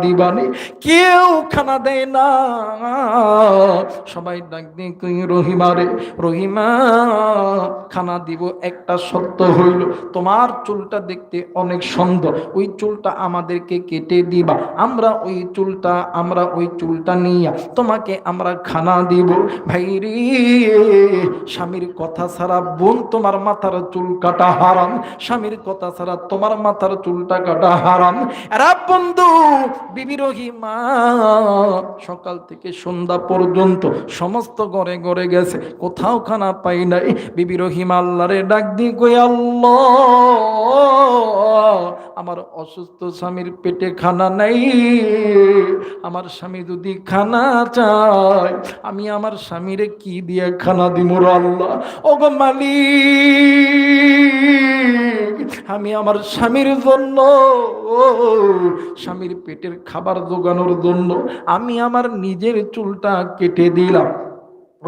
দিবানি, কেউ খানা দেয় না। সবাই ডাক দিয়ে কই রহিমা রে, রহিমা খানা দিব, একটা সত্য হইল তোমার চুলটা দেখতে অনেক সুন্দর, ওই চুলটা আমাদেরকে কেটে দিবা, আমরা ওই চুলটা নিয়ে তোমাকে আমরা খানা দিব। ভাই রে, স্বামীর কথা ছাড়া বোন তোমার মাথার চুল কাটা হারাম, স্বামীর কথা ছাড়া তোমার মাথার চুলটা কাটা হারাম। এরা বন্ধু, বিবি রহিমা সকাল থেকে সন্ধ্যা পর্যন্ত সমস্ত ঘরে ঘরে গেছে, কোথাও খানা পাই নাই। বিবি রহিমা আল্লাহরে ডাক দিয়ে কই, আল্লাহ আমার অসুস্থ স্বামীর পেটে খানা নাই, আমার স্বামী যদি খানা চায় আমি আমার স্বামীরে কি দিয়ে খানা দিব রে আল্লাহ। ওগো মালিক, আমি আমার স্বামীর জন্য, স্বামীর পেটের খাবার জোগানোর জন্য আমি আমার নিজের চুলটা কেটে দিলাম।